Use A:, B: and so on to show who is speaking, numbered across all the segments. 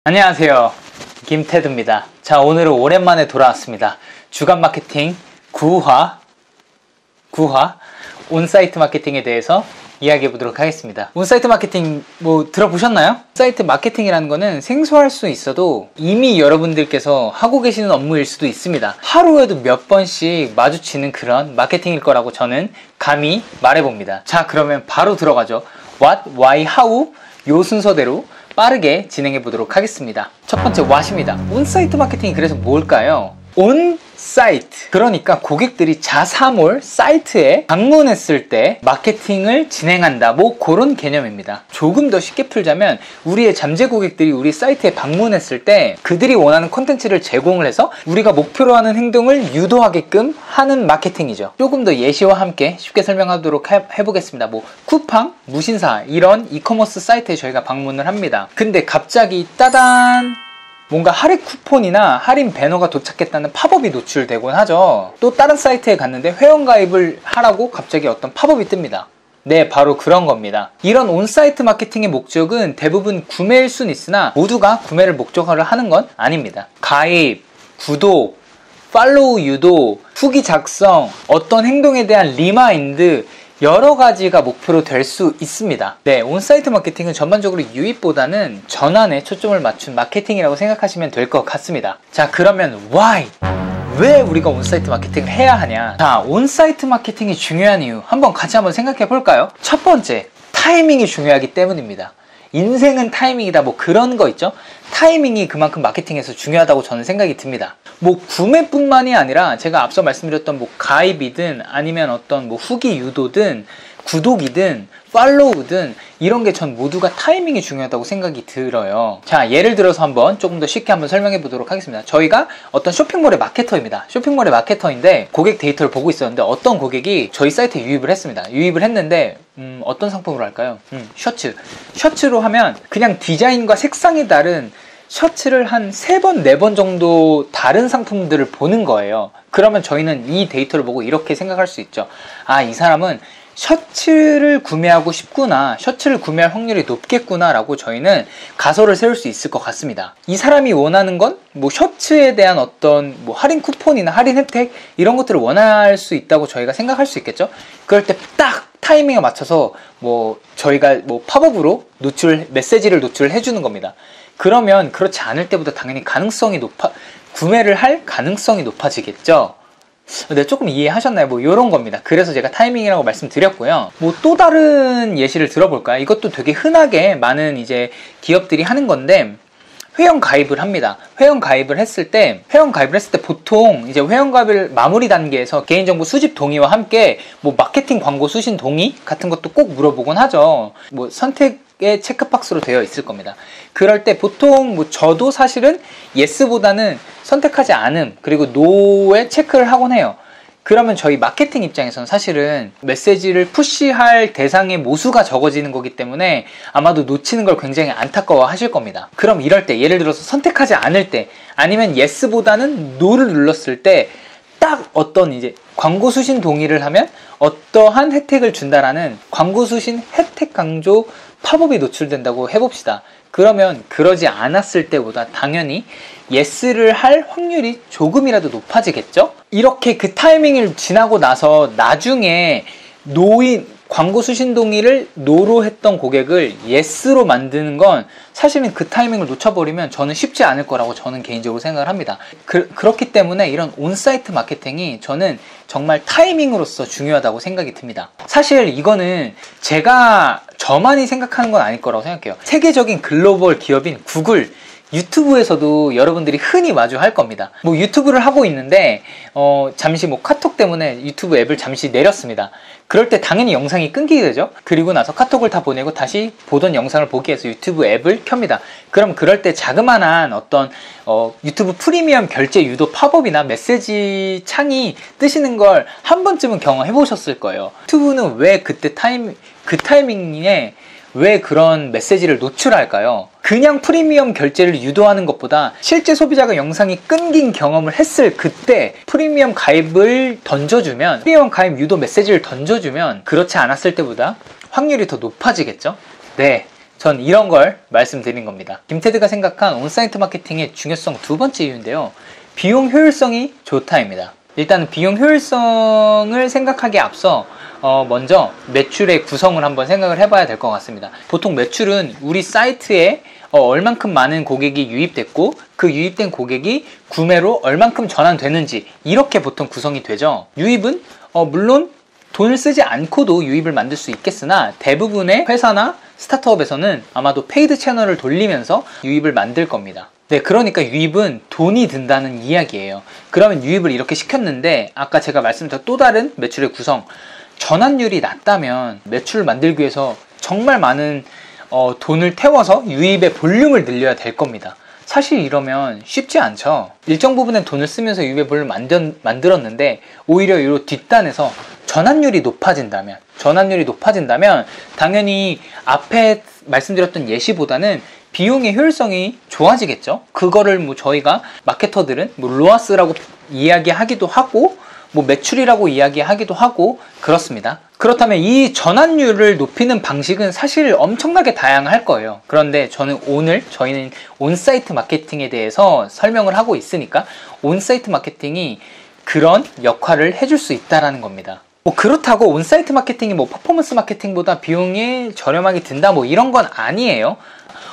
A: 안녕하세요, 김태두입니다. 자, 오늘은 오랜만에 돌아왔습니다. 주간 마케팅 9화 온사이트 마케팅에 대해서 이야기해 보도록 하겠습니다. 온사이트 마케팅 들어보셨나요? 사이트 마케팅이라는 거는 생소할 수 있어도 이미 여러분들께서 하고 계시는 업무일 수도 있습니다. 하루에도 몇 번씩 마주치는 그런 마케팅일 거라고 저는 감히 말해봅니다. 자, 그러면 바로 들어가죠. What, Why, How 요 순서대로 빠르게 진행해 보도록 하겠습니다. 첫 번째 what입니다. 온사이트 마케팅이 그래서 뭘까요? 온사이트, 그러니까 고객들이 자사몰 사이트에 방문했을 때 마케팅을 진행한다, 그런 개념입니다. 조금 더 쉽게 풀자면 우리의 잠재 고객들이 우리 사이트에 방문했을 때 그들이 원하는 콘텐츠를 제공을 해서 우리가 목표로 하는 행동을 유도하게끔 하는 마케팅이죠. 조금 더 예시와 함께 쉽게 설명하도록 해보겠습니다. 쿠팡, 무신사 이런 이커머스 사이트에 저희가 방문을 합니다. 근데 갑자기 따단, 뭔가 할인 쿠폰이나 할인 배너가 도착했다는 팝업이 노출되곤 하죠. 또 다른 사이트에 갔는데 회원가입을 하라고 갑자기 어떤 팝업이 뜹니다. 네, 바로 그런 겁니다. 이런 온사이트 마케팅의 목적은 대부분 구매일 순 있으나 모두가 구매를 목적으로 하는 건 아닙니다. 가입, 구독, 팔로우 유도, 후기 작성, 어떤 행동에 대한 리마인드, 여러 가지가 목표로 될 수 있습니다. 네, 온사이트 마케팅은 전반적으로 유입보다는 전환에 초점을 맞춘 마케팅이라고 생각하시면 될 것 같습니다. 자, 그러면 why? 왜 우리가 온사이트 마케팅을 해야 하냐? 자, 온사이트 마케팅이 중요한 이유 한번 생각해 볼까요? 첫 번째, 타이밍이 중요하기 때문입니다. 인생은 타이밍이다, 그런 거 있죠? 타이밍이 그만큼 마케팅에서 중요하다고 저는 생각이 듭니다. 구매뿐만이 아니라 제가 앞서 말씀드렸던 가입이든 아니면 어떤 후기 유도든 구독이든 팔로우든 이런 게 전 모두가 타이밍이 중요하다고 생각이 들어요. 자, 예를 들어서 조금 더 쉽게 설명해 보도록 하겠습니다. 저희가 어떤 쇼핑몰의 마케터입니다. 쇼핑몰의 마케터인데 고객 데이터를 보고 있었는데 어떤 고객이 저희 사이트에 유입을 했습니다. 유입을 했는데 어떤 상품으로 할까요? 셔츠로 하면 그냥 디자인과 색상이 다른 셔츠를 한 3번, 4번 정도 다른 상품들을 보는 거예요. 그러면 저희는 이 데이터를 보고 이렇게 생각할 수 있죠. 아, 이 사람은 셔츠를 구매하고 싶구나, 셔츠를 구매할 확률이 높겠구나 라고 저희는 가설을 세울 수 있을 것 같습니다. 이 사람이 원하는 건 셔츠에 대한 어떤 할인 쿠폰이나 할인 혜택 이런 것들을 원할 수 있다고 저희가 생각할 수 있겠죠. 그럴 때 딱 타이밍에 맞춰서 저희가 팝업으로 메시지를 노출해 주는 겁니다. 그러면 그렇지 않을 때보다 당연히 구매를 할 가능성이 높아지겠죠. 네, 조금 이해하셨나요? 이런 겁니다. 그래서 제가 타이밍이라고 말씀드렸고요. 또 다른 예시를 들어볼까요? 이것도 되게 흔하게 많은 기업들이 하는 건데, 회원 가입을 합니다. 회원 가입을 했을 때 보통 회원가입을 마무리 단계에서 개인정보 수집 동의와 함께 마케팅 광고 수신 동의 같은 것도 꼭 물어보곤 하죠. 선택의 체크박스로 되어 있을 겁니다. 그럴 때 보통 저도 사실은 yes보다는 선택하지 않음 그리고 no에 체크를 하곤 해요. 그러면 저희 마케팅 입장에서는 사실은 메시지를 푸시할 대상의 모수가 적어지는 거기 때문에 아마도 놓치는 걸 굉장히 안타까워 하실 겁니다. 그럼 이럴 때, 예를 들어서 선택하지 않을 때 아니면 yes보다는 no를 눌렀을 때 딱 어떤 광고 수신 동의를 하면 어떠한 혜택을 준다라는 광고 수신 혜택 강조 팝업이 노출된다고 해봅시다. 그러면 그러지 않았을 때보다 당연히 yes를 할 확률이 조금이라도 높아지겠죠? 이렇게 그 타이밍을 지나고 나서 나중에 광고 수신 동의를 no로 했던 고객을 yes로 만드는 건 사실은 그 타이밍을 놓쳐버리면 저는 쉽지 않을 거라고 저는 개인적으로 생각을 합니다. 그렇기 때문에 이런 온사이트 마케팅이 저는 정말 타이밍으로서 중요하다고 생각이 듭니다. 사실 이거는 저만이 생각하는 건 아닐 거라고 생각해요. 세계적인 글로벌 기업인 구글, 유튜브에서도 여러분들이 흔히 마주할 겁니다. 유튜브를 하고 있는데 잠시 카톡 때문에 유튜브 앱을 잠시 내렸습니다. 그럴 때 당연히 영상이 끊기게 되죠. 그리고 나서 카톡을 다 보내고 다시 보던 영상을 보기 위해서 유튜브 앱을 켭니다. 그럼 그럴 때 자그마한 어떤 유튜브 프리미엄 결제 유도 팝업이나 메시지 창이 뜨시는 걸 한 번쯤은 경험해 보셨을 거예요. 유튜브는 왜 그 타이밍에 왜 그런 메시지를 노출할까요? 그냥 프리미엄 결제를 유도하는 것보다 실제 소비자가 영상이 끊긴 경험을 했을 그때 프리미엄 가입을 던져주면, 프리미엄 가입 유도 메시지를 던져주면 그렇지 않았을 때보다 확률이 더 높아지겠죠? 네, 전 이런 걸 말씀드린 겁니다. 김테드가 생각한 온사이트 마케팅의 중요성 두 번째 이유인데요. 비용 효율성이 좋다입니다. 일단 비용 효율성을 생각하기에 앞서 먼저 매출의 구성을 한번 생각을 해봐야 될 것 같습니다. 보통 매출은 우리 사이트에 얼만큼 많은 고객이 유입됐고 그 유입된 고객이 구매로 얼만큼 전환되는지 이렇게 보통 구성이 되죠. 유입은 물론 돈을 쓰지 않고도 유입을 만들 수 있겠으나 대부분의 회사나 스타트업에서는 아마도 페이드 채널을 돌리면서 유입을 만들 겁니다. 네, 그러니까 유입은 돈이 든다는 이야기예요. 그러면 유입을 이렇게 시켰는데 아까 제가 말씀드린 또 다른 매출의 구성, 전환율이 낮다면 매출을 만들기 위해서 정말 많은 돈을 태워서 유입의 볼륨을 늘려야 될 겁니다. 사실 이러면 쉽지 않죠. 일정 부분의 돈을 쓰면서 유입의 볼륨을 만들었는데 오히려 이 뒷단에서 전환율이 높아진다면 당연히 앞에 말씀드렸던 예시보다는 비용의 효율성이 좋아지겠죠. 그거를 저희가 마케터들은 로아스라고 이야기하기도 하고 매출이라고 이야기하기도 하고 그렇습니다. 그렇다면 이 전환율을 높이는 방식은 사실 엄청나게 다양할 거예요. 그런데 저희는 온사이트 마케팅에 대해서 설명을 하고 있으니까 온사이트 마케팅이 그런 역할을 해줄 수 있다는 겁니다. 그렇다고 온사이트 마케팅이 퍼포먼스 마케팅보다 비용이 저렴하게 든다 이런 건 아니에요.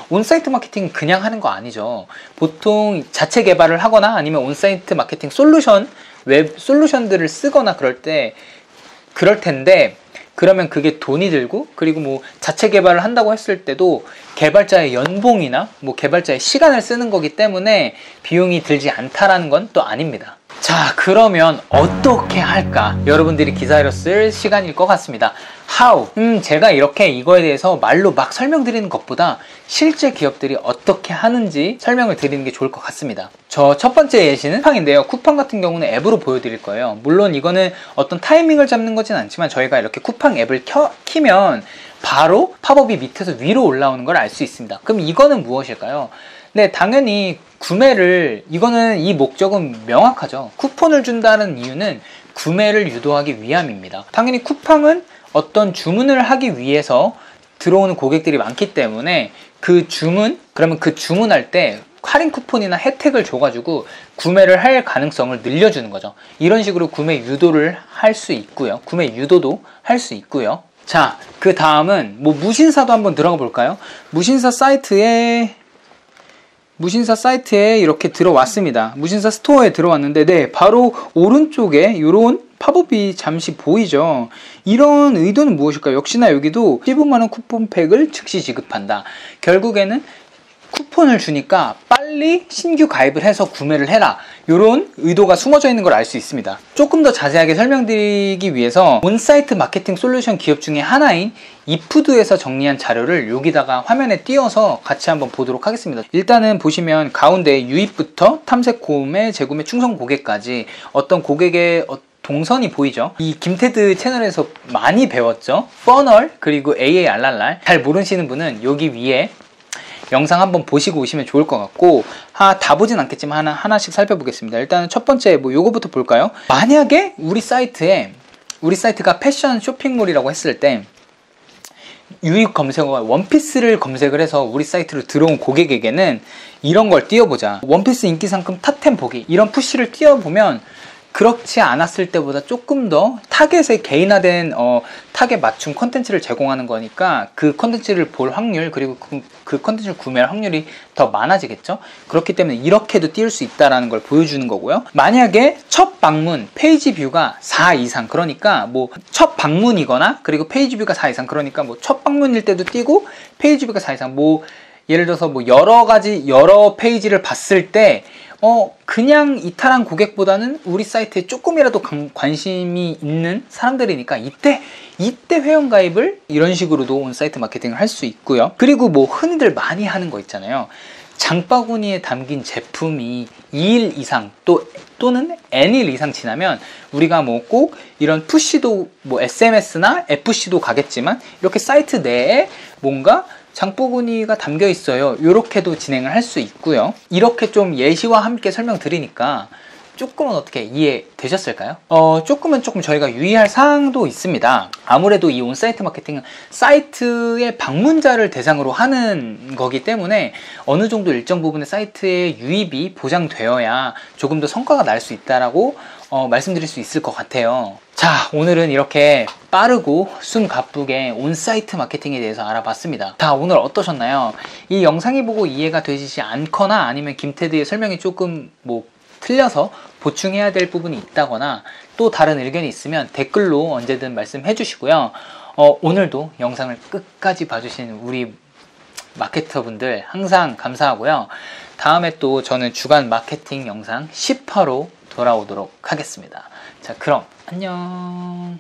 A: 온사이트 마케팅은 그냥 하는 거 아니죠. 보통 자체 개발을 하거나 아니면 온사이트 마케팅 웹 솔루션들을 쓰거나 그럴 텐데 그러면 그게 돈이 들고 그리고 자체 개발을 한다고 했을 때도 개발자의 연봉이나 개발자의 시간을 쓰는 거기 때문에 비용이 들지 않다라는 건 또 아닙니다. 자, 그러면 어떻게 할까? 여러분들이 기다려 쓸 시간일 것 같습니다. How? 제가 이렇게 이거에 대해서 말로 막 설명드리는 것보다 실제 기업들이 어떻게 하는지 설명을 드리는 게 좋을 것 같습니다. 저 첫 번째 예시는 쿠팡인데요. 쿠팡 같은 경우는 앱으로 보여드릴 거예요. 물론 이거는 어떤 타이밍을 잡는 거진 않지만 저희가 이렇게 쿠팡 앱을 키면 바로 팝업이 밑에서 위로 올라오는 걸 알 수 있습니다. 그럼 이거는 무엇일까요? 네, 당연히 이거는 이 목적은 명확하죠. 쿠폰을 준다는 이유는 구매를 유도하기 위함입니다. 당연히 쿠팡은 어떤 주문을 하기 위해서 들어오는 고객들이 많기 때문에 그러면 그 주문할 때 할인 쿠폰이나 혜택을 줘가지고 구매를 할 가능성을 늘려주는 거죠. 이런 식으로 구매 유도를 할 수 있고요. 구매 유도도 할 수 있고요. 자, 그 다음은 무신사도 한번 들어가 볼까요? 무신사 사이트에 이렇게 들어왔습니다. 무신사 스토어에 들어왔는데 네, 바로 오른쪽에 이런 팝업이 잠시 보이죠. 이런 의도는 무엇일까요? 역시나 여기도 15만원 쿠폰팩을 즉시 지급한다. 결국에는 쿠폰을 주니까 빨리 신규 가입을 해서 구매를 해라. 이런 의도가 숨어져 있는 걸 알 수 있습니다. 조금 더 자세하게 설명드리기 위해서 온사이트 마케팅 솔루션 기업 중에 하나인 이푸드에서 정리한 자료를 여기다가 화면에 띄워서 같이 한번 보도록 하겠습니다. 일단은 보시면 가운데 유입부터 탐색, 구매, 재구매, 충성 고객까지 어떤 고객의 동선이 보이죠? 이 김테드 채널에서 많이 배웠죠? 퍼널 그리고 AARRR 잘 모르시는 분은 여기 위에 영상 한번 보시고 오시면 좋을 것 같고 다 보진 않겠지만 하나씩 살펴보겠습니다. 일단은 첫 번째 요거부터 볼까요? 만약에 우리 사이트가 패션 쇼핑몰이라고 했을 때 유입 검색어가 원피스를 검색을 해서 우리 사이트로 들어온 고객에게는 이런 걸 띄워보자. 원피스 인기 상품 탑10 보기 이런 푸시를 띄워보면 그렇지 않았을 때보다 조금 더 타겟에 개인화된 타겟 맞춤 컨텐츠를 제공하는 거니까 그 컨텐츠를 볼 확률 그리고 그 컨텐츠를 구매할 확률이 더 많아지겠죠. 그렇기 때문에 이렇게도 띄울 수 있다는 걸 보여주는 거고요. 만약에 첫 방문 페이지 뷰가 4 이상 그러니까 첫 방문이거나 그리고 페이지 뷰가 4 이상 그러니까 첫 방문일 때도 띄고 페이지 뷰가 4 이상 예를 들어서 여러 페이지를 봤을 때 그냥 이탈한 고객보다는 우리 사이트에 조금이라도 관심이 있는 사람들이니까 이때 회원가입을 이런 식으로도 온사이트 마케팅을 할 수 있고요. 그리고 흔히들 많이 하는 거 있잖아요. 장바구니에 담긴 제품이 2일 이상 또는 N일 이상 지나면 우리가 꼭 이런 푸시도 SMS나 FC도 가겠지만 이렇게 사이트 내에 뭔가 장바구니가 담겨 있어요. 이렇게도 진행을 할 수 있고요. 이렇게 좀 예시와 함께 설명드리니까 조금은 어떻게 이해되셨을까요? 조금은 조금 저희가 유의할 사항도 있습니다. 아무래도 이 온사이트 마케팅은 사이트의 방문자를 대상으로 하는 거기 때문에 어느 정도 일정 부분의 사이트의 유입이 보장되어야 조금 더 성과가 날 수 있다라고 말씀드릴 수 있을 것 같아요. 자, 오늘은 이렇게 빠르고 숨 가쁘게 온사이트 마케팅에 대해서 알아봤습니다. 자, 오늘 어떠셨나요? 이 영상이 보고 이해가 되시지 않거나 아니면 김테드의 설명이 조금 틀려서 보충해야 될 부분이 있다거나 또 다른 의견이 있으면 댓글로 언제든 말씀해 주시고요. 오늘도 영상을 끝까지 봐주신 우리 마케터분들 항상 감사하고요. 다음에 또 저는 주간 마케팅 영상 10화로 돌아오도록 하겠습니다. 자, 그럼 안녕.